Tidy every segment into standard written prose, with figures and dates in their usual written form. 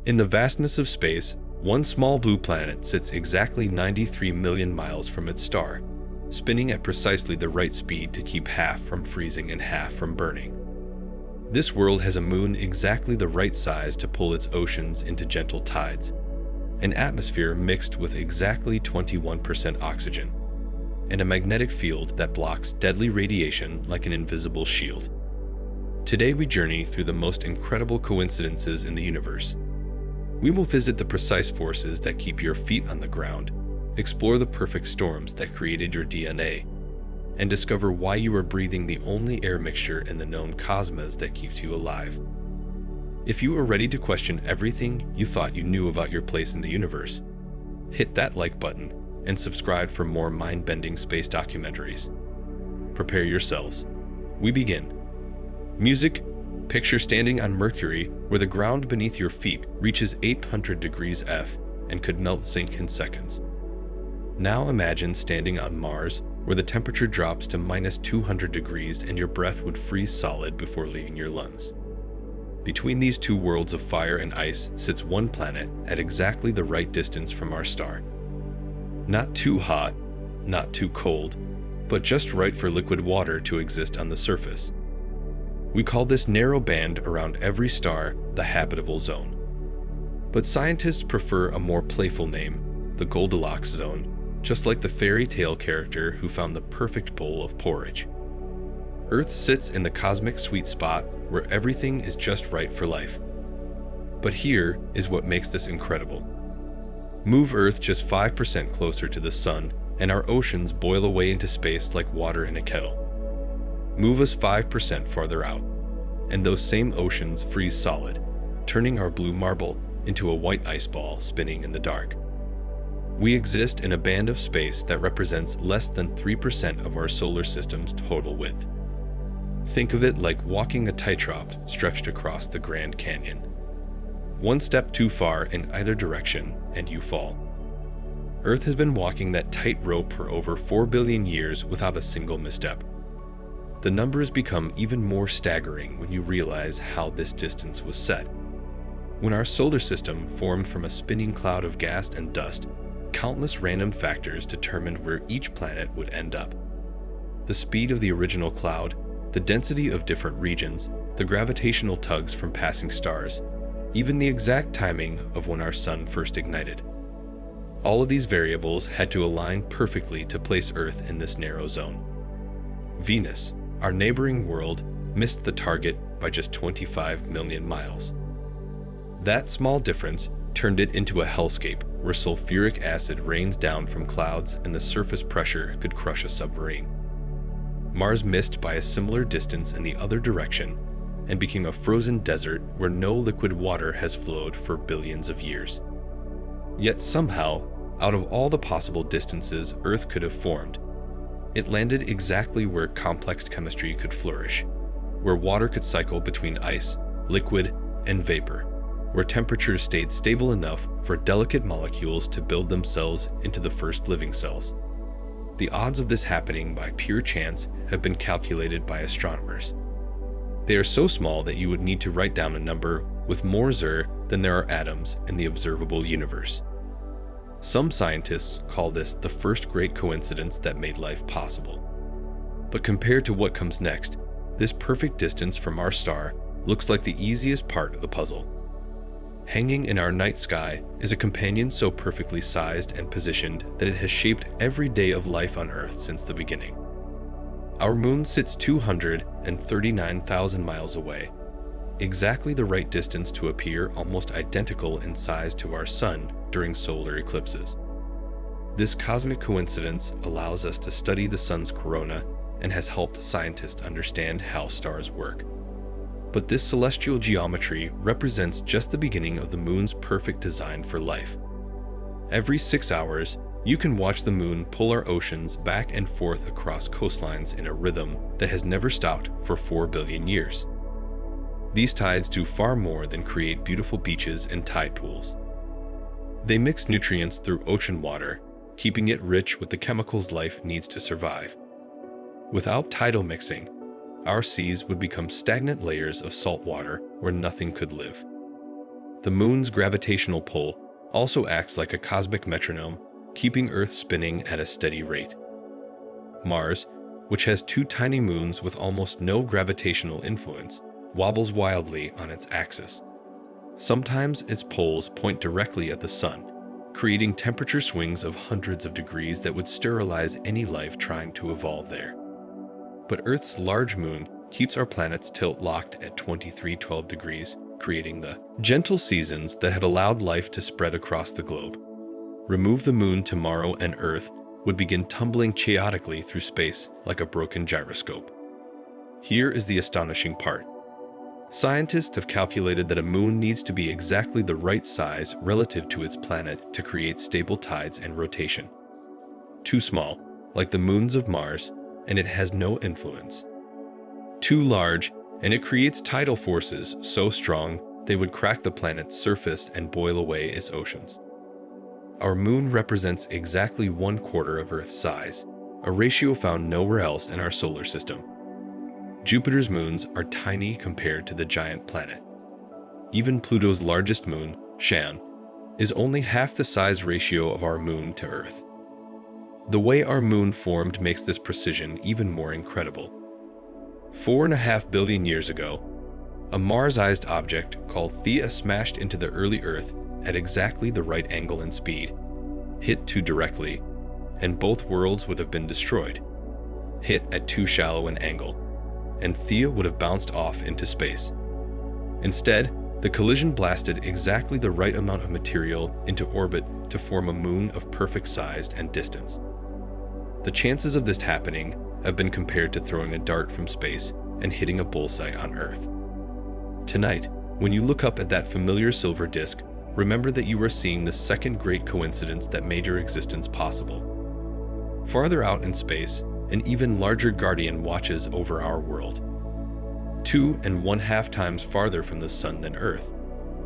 In the vastness of space, one small blue planet sits exactly 93 million miles from its star, spinning at precisely the right speed to keep half from freezing and half from burning. This world has a moon exactly the right size to pull its oceans into gentle tides, an atmosphere mixed with exactly 21% oxygen, and a magnetic field that blocks deadly radiation like an invisible shield. Today we journey through the most incredible coincidences in the universe. We will visit the precise forces that keep your feet on the ground, explore the perfect storms that created your DNA, and discover why you are breathing the only air mixture in the known cosmos that keeps you alive. If you are ready to question everything you thought you knew about your place in the universe, hit that like button and subscribe for more mind-bending space documentaries. Prepare yourselves. We begin. Music. Picture standing on Mercury, where the ground beneath your feet reaches 800 degrees F and could melt zinc in seconds. Now imagine standing on Mars, where the temperature drops to minus 200 degrees and your breath would freeze solid before leaving your lungs. Between these two worlds of fire and ice sits one planet at exactly the right distance from our star. Not too hot, not too cold, but just right for liquid water to exist on the surface. We call this narrow band around every star the habitable zone. But scientists prefer a more playful name, the Goldilocks zone, just like the fairy tale character who found the perfect bowl of porridge. Earth sits in the cosmic sweet spot where everything is just right for life. But here is what makes this incredible. Move Earth just 5% closer to the sun, and our oceans boil away into space like water in a kettle. Move us 5% farther out, and those same oceans freeze solid, turning our blue marble into a white ice ball spinning in the dark. We exist in a band of space that represents less than 3% of our solar system's total width. Think of it like walking a tightrope stretched across the Grand Canyon. One step too far in either direction, and you fall. Earth has been walking that tightrope for over 4 billion years without a single misstep. The numbers become even more staggering when you realize how this distance was set. When our solar system formed from a spinning cloud of gas and dust, countless random factors determined where each planet would end up. The speed of the original cloud, the density of different regions, the gravitational tugs from passing stars, even the exact timing of when our sun first ignited. All of these variables had to align perfectly to place Earth in this narrow zone. Venus, our neighboring world, missed the target by just 25 million miles. That small difference turned it into a hellscape where sulfuric acid rains down from clouds and the surface pressure could crush a submarine. Mars missed by a similar distance in the other direction and became a frozen desert where no liquid water has flowed for billions of years. Yet somehow, out of all the possible distances Earth could have formed, it landed exactly where complex chemistry could flourish, where water could cycle between ice, liquid, and vapor, where temperatures stayed stable enough for delicate molecules to build themselves into the first living cells. The odds of this happening by pure chance have been calculated by astronomers. They are so small that you would need to write down a number with more zero than there are atoms in the observable universe. Some scientists call this the first great coincidence that made life possible. But compared to what comes next, this perfect distance from our star looks like the easiest part of the puzzle. Hanging in our night sky is a companion so perfectly sized and positioned that it has shaped every day of life on Earth since the beginning. Our moon sits 239,000 miles away, exactly the right distance to appear almost identical in size to our sun during solar eclipses. This cosmic coincidence allows us to study the sun's corona and has helped scientists understand how stars work. But this celestial geometry represents just the beginning of the moon's perfect design for life. Every 6 hours, you can watch the moon pull our oceans back and forth across coastlines in a rhythm that has never stopped for 4 billion years. These tides do far more than create beautiful beaches and tide pools. They mix nutrients through ocean water, keeping it rich with the chemicals life needs to survive. Without tidal mixing, our seas would become stagnant layers of salt water where nothing could live. The moon's gravitational pull also acts like a cosmic metronome, keeping Earth spinning at a steady rate. Mars, which has two tiny moons with almost no gravitational influence, wobbles wildly on its axis. Sometimes its poles point directly at the sun, creating temperature swings of hundreds of degrees that would sterilize any life trying to evolve there. But Earth's large moon keeps our planet's tilt locked at 2312 degrees, creating the gentle seasons that have allowed life to spread across the globe. Remove the moon tomorrow and Earth would begin tumbling chaotically through space like a broken gyroscope. Here is the astonishing part. Scientists have calculated that a moon needs to be exactly the right size relative to its planet to create stable tides and rotation. Too small, like the moons of Mars, and it has no influence. Too large, and it creates tidal forces so strong they would crack the planet's surface and boil away its oceans. Our moon represents exactly 1/4 of Earth's size, a ratio found nowhere else in our solar system. Jupiter's moons are tiny compared to the giant planet. Even Pluto's largest moon, Charon, is only half the size ratio of our moon to Earth. The way our moon formed makes this precision even more incredible. 4.5 billion years ago, a Mars-sized object called Theia smashed into the early Earth at exactly the right angle and speed, hit too directly, and both worlds would have been destroyed. Hit at too shallow an angle, and Theia would have bounced off into space. Instead, the collision blasted exactly the right amount of material into orbit to form a moon of perfect size and distance. The chances of this happening have been compared to throwing a dart from space and hitting a bullseye on Earth. Tonight, when you look up at that familiar silver disk, remember that you are seeing the second great coincidence that made your existence possible. Farther out in space, an even larger guardian watches over our world. 2.5 times farther from the sun than Earth,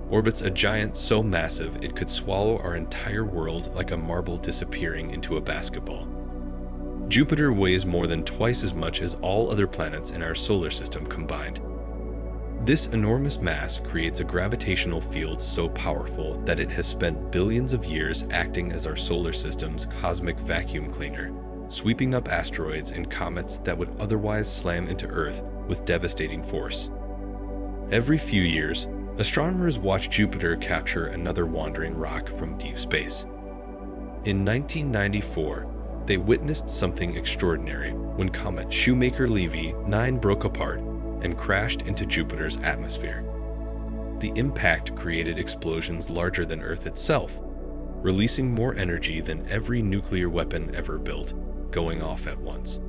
orbits a giant so massive it could swallow our entire world like a marble disappearing into a basketball. Jupiter weighs more than twice as much as all other planets in our solar system combined. This enormous mass creates a gravitational field so powerful that it has spent billions of years acting as our solar system's cosmic vacuum cleaner, sweeping up asteroids and comets that would otherwise slam into Earth with devastating force. Every few years, astronomers watch Jupiter capture another wandering rock from deep space. In 1994, they witnessed something extraordinary when comet Shoemaker-Levy 9 broke apart and crashed into Jupiter's atmosphere. The impact created explosions larger than Earth itself, releasing more energy than every nuclear weapon ever built, going off at once.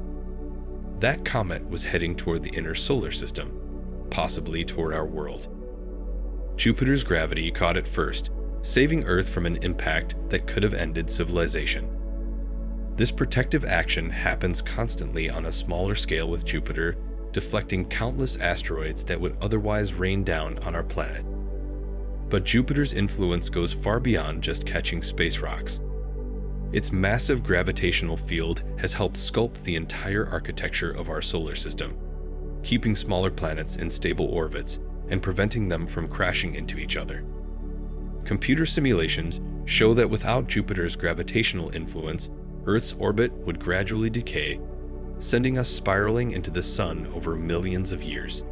That comet was heading toward the inner solar system, possibly toward our world. Jupiter's gravity caught it first, saving Earth from an impact that could have ended civilization. This protective action happens constantly on a smaller scale with Jupiter, deflecting countless asteroids that would otherwise rain down on our planet. But Jupiter's influence goes far beyond just catching space rocks. Its massive gravitational field has helped sculpt the entire architecture of our solar system, keeping smaller planets in stable orbits and preventing them from crashing into each other. Computer simulations show that without Jupiter's gravitational influence, Earth's orbit would gradually decay, sending us spiraling into the sun over millions of years.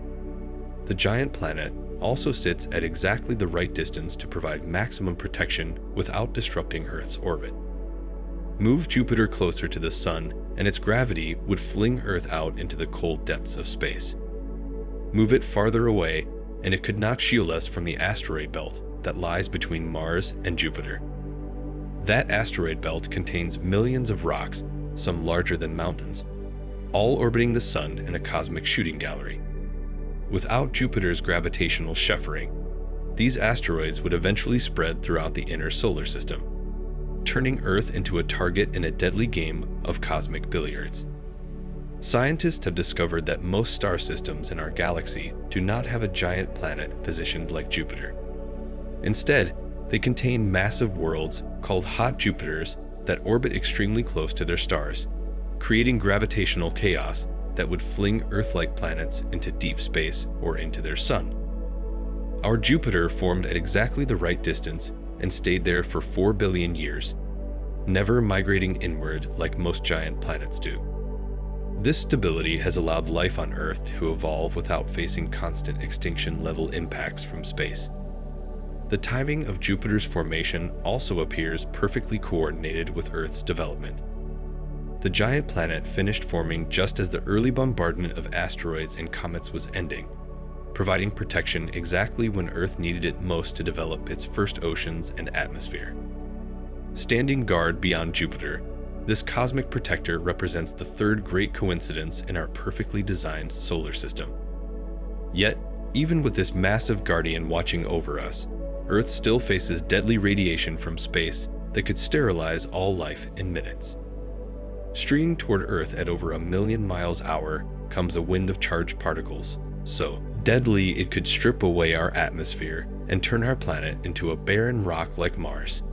The giant planet also sits at exactly the right distance to provide maximum protection without disrupting Earth's orbit. Move Jupiter closer to the sun, and its gravity would fling Earth out into the cold depths of space. Move it farther away, and it could not shield us from the asteroid belt that lies between Mars and Jupiter. That asteroid belt contains millions of rocks, some larger than mountains, all orbiting the sun in a cosmic shooting gallery. Without Jupiter's gravitational shepherding, these asteroids would eventually spread throughout the inner solar system, turning Earth into a target in a deadly game of cosmic billiards. Scientists have discovered that most star systems in our galaxy do not have a giant planet positioned like Jupiter. Instead, they contain massive worlds called hot Jupiters that orbit extremely close to their stars, creating gravitational chaos that would fling Earth-like planets into deep space or into their sun. Our Jupiter formed at exactly the right distance and stayed there for 4 billion years, never migrating inward like most giant planets do. This stability has allowed life on Earth to evolve without facing constant extinction-level impacts from space. The timing of Jupiter's formation also appears perfectly coordinated with Earth's development. The giant planet finished forming just as the early bombardment of asteroids and comets was ending, providing protection exactly when Earth needed it most to develop its first oceans and atmosphere. Standing guard beyond Jupiter, this cosmic protector represents the third great coincidence in our perfectly designed solar system. Yet, even with this massive guardian watching over us, Earth still faces deadly radiation from space that could sterilize all life in minutes. Streaming toward Earth at over 1 million miles an hour comes a wind of charged particles, so deadly it could strip away our atmosphere and turn our planet into a barren rock like Mars.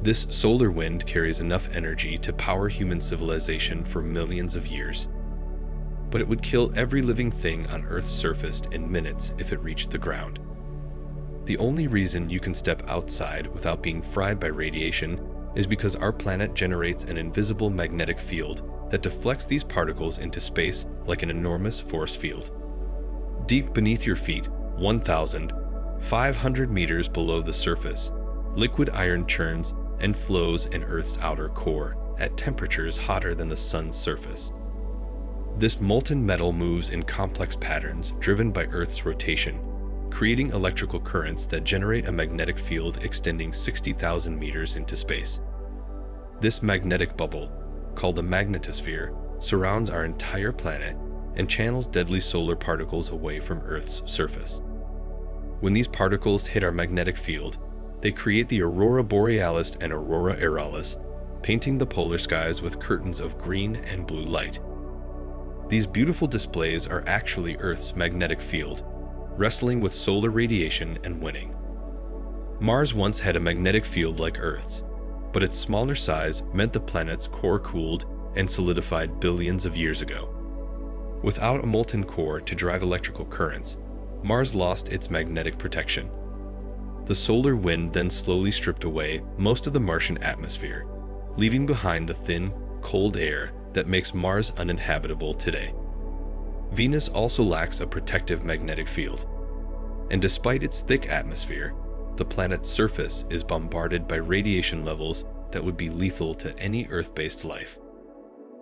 This solar wind carries enough energy to power human civilization for millions of years, but it would kill every living thing on Earth's surface in minutes if it reached the ground. The only reason you can step outside without being fried by radiation is because our planet generates an invisible magnetic field that deflects these particles into space like an enormous force field. Deep beneath your feet, 1,500 meters below the surface, liquid iron churns and flows in Earth's outer core at temperatures hotter than the sun's surface. This molten metal moves in complex patterns driven by Earth's rotation, creating electrical currents that generate a magnetic field extending 60,000 meters into space. This magnetic bubble, called the magnetosphere, surrounds our entire planet and channels deadly solar particles away from Earth's surface. When these particles hit our magnetic field, they create the aurora borealis and aurora auralis, painting the polar skies with curtains of green and blue light. These beautiful displays are actually Earth's magnetic field, wrestling with solar radiation and winning. Mars once had a magnetic field like Earth's, but its smaller size meant the planet's core cooled and solidified billions of years ago. Without a molten core to drive electrical currents, Mars lost its magnetic protection. The solar wind then slowly stripped away most of the Martian atmosphere, leaving behind the thin, cold air that makes Mars uninhabitable today. Venus also lacks a protective magnetic field, and despite its thick atmosphere, the planet's surface is bombarded by radiation levels that would be lethal to any Earth-based life.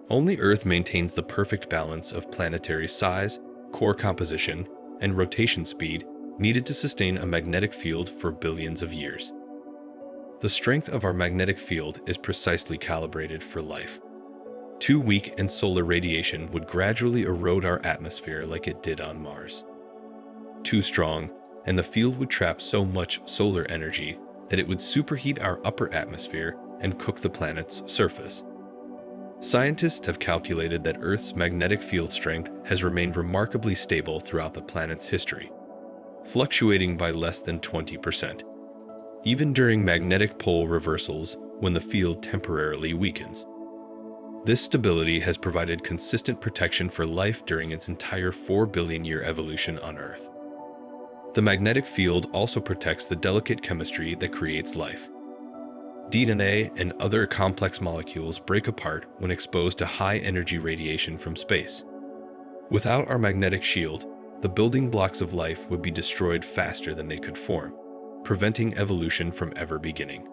Only Earth maintains the perfect balance of planetary size, core composition, and rotation speed needed to sustain a magnetic field for billions of years. The strength of our magnetic field is precisely calibrated for life. Too weak and solar radiation would gradually erode our atmosphere like it did on Mars. Too strong, and the field would trap so much solar energy that it would superheat our upper atmosphere and cook the planet's surface. Scientists have calculated that Earth's magnetic field strength has remained remarkably stable throughout the planet's history, fluctuating by less than 20%, even during magnetic pole reversals when the field temporarily weakens. This stability has provided consistent protection for life during its entire 4 billion year evolution on Earth. The magnetic field also protects the delicate chemistry that creates life. DNA and other complex molecules break apart when exposed to high-energy radiation from space. Without our magnetic shield, the building blocks of life would be destroyed faster than they could form, preventing evolution from ever beginning.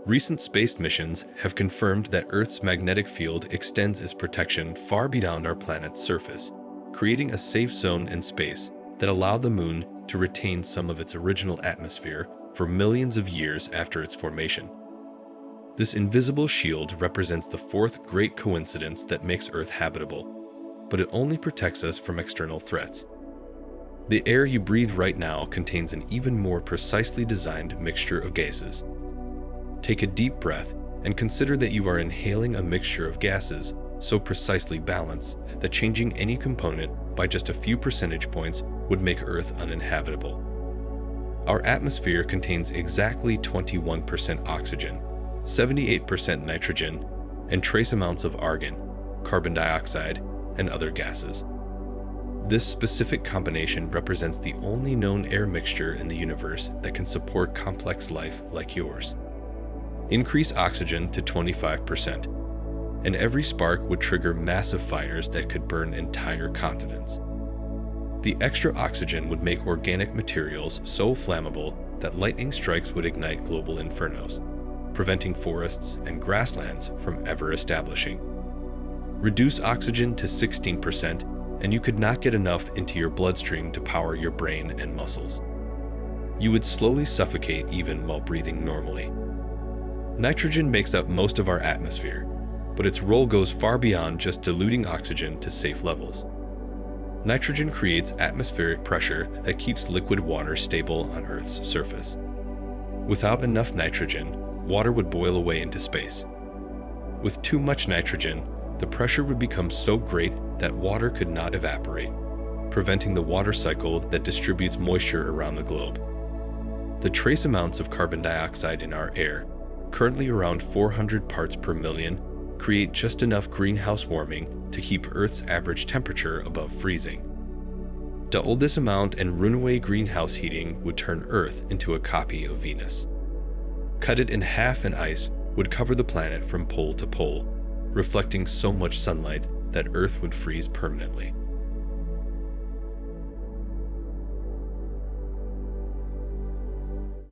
Recent space missions have confirmed that Earth's magnetic field extends its protection far beyond our planet's surface, creating a safe zone in space that allowed the Moon to retain some of its original atmosphere for millions of years after its formation. This invisible shield represents the fourth great coincidence that makes Earth habitable, but it only protects us from external threats. The air you breathe right now contains an even more precisely designed mixture of gases. Take a deep breath and consider that you are inhaling a mixture of gases so precisely balanced that changing any component by just a few percentage points would make Earth uninhabitable. Our atmosphere contains exactly 21% oxygen, 78% nitrogen, and trace amounts of argon, carbon dioxide, and other gases. This specific combination represents the only known air mixture in the universe that can support complex life like yours. Increase oxygen to 25%, and every spark would trigger massive fires that could burn entire continents. The extra oxygen would make organic materials so flammable that lightning strikes would ignite global infernos, preventing forests and grasslands from ever establishing. Reduce oxygen to 16%, and you could not get enough into your bloodstream to power your brain and muscles. You would slowly suffocate even while breathing normally. Nitrogen makes up most of our atmosphere, but its role goes far beyond just diluting oxygen to safe levels. Nitrogen creates atmospheric pressure that keeps liquid water stable on Earth's surface. Without enough nitrogen, water would boil away into space. With too much nitrogen, the pressure would become so great that water could not evaporate, preventing the water cycle that distributes moisture around the globe. The trace amounts of carbon dioxide in our air, currently around 400 parts per million, create just enough greenhouse warming to keep Earth's average temperature above freezing. Double this amount and runaway greenhouse heating would turn Earth into a copy of Venus. Cut it in half and ice would cover the planet from pole to pole, reflecting so much sunlight that Earth would freeze permanently.